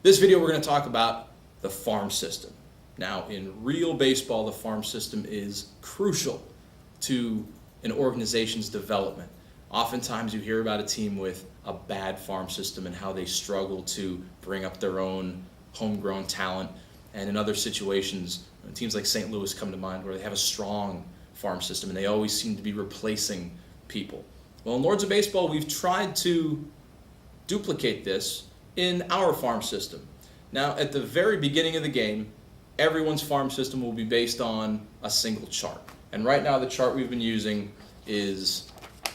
This video we're going to talk about the farm system. Now, in real baseball, the farm system is crucial to an organization's development. Oftentimes you hear about a team with a bad farm system and how they struggle to bring up their own homegrown talent. And in other situations, teams like St. Louis come to mind where they have a strong farm system and they always seem to be replacing people. Well, in Lords of Baseball, we've tried to duplicate this in our farm system. Now, at the very beginning of the game, everyone's farm system will be based on a single chart. And right now, the chart we've been using is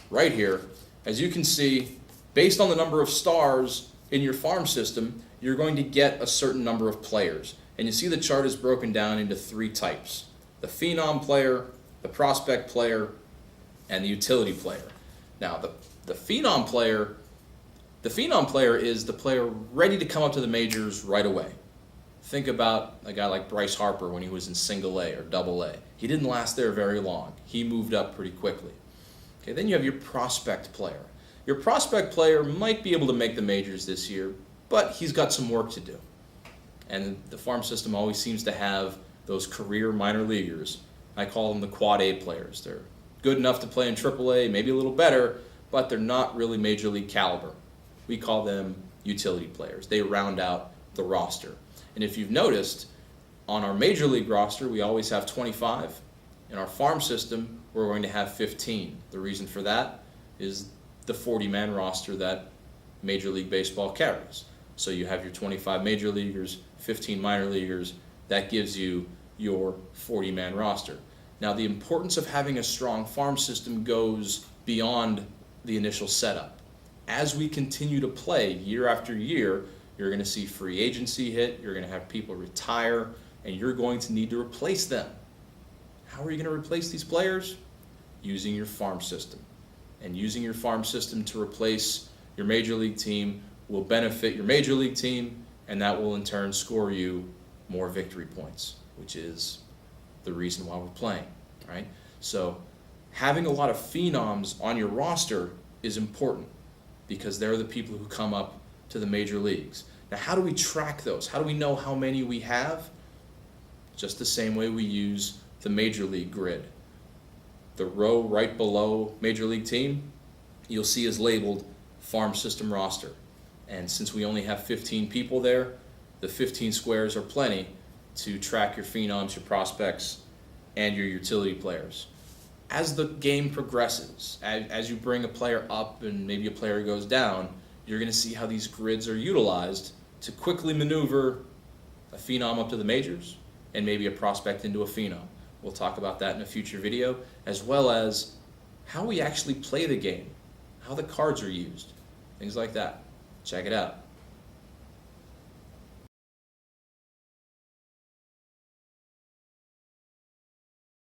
right here. As you can see, based on the number of stars in your farm system, you're going to get a certain number of players. And you see the chart is broken down into three types: the phenom player, the prospect player, and the utility player. Now, the phenom player is the player ready to come up to the majors right away. Think about a guy like Bryce Harper when he was in single A or double A. He didn't last there very long. He moved up pretty quickly. Okay, then you have your prospect player. Your prospect player might be able to make the majors this year, but he's got some work to do. And the farm system always seems to have those career minor leaguers. I call them the quad A players. They're good enough to play in triple A, maybe a little better, but they're not really major league caliber. We call them utility players. They round out the roster. And if you've noticed, on our major league roster, we always have 25. In our farm system, we're going to have 15. The reason for that is the 40-man roster that Major League Baseball carries. So you have your 25 major leaguers, 15 minor leaguers. That gives you your 40-man roster. Now, the importance of having a strong farm system goes beyond the initial setup. As we continue to play year after year, you're going to see free agency hit, you're going to have people retire, and you're going to need to replace them. How are you going to replace these players? Using your farm system. And using your farm system to replace your major league team will benefit your major league team, and that will in turn score you more victory points, which is the reason why we're playing, right? So having a lot of phenoms on your roster is important because they're the people who come up to the major leagues. Now, how do we track those? How do we know how many we have? Just the same way we use the major league grid. The row right below major league team, you'll see is labeled farm system roster. And since we only have 15 people there, the 15 squares are plenty to track your phenoms, your prospects, and your utility players. As the game progresses, as you bring a player up and maybe a player goes down, you're going to see how these grids are utilized to quickly maneuver a phenom up to the majors and maybe a prospect into a phenom. We'll talk about that in a future video, as well as how we actually play the game, how the cards are used, things like that. Check it out.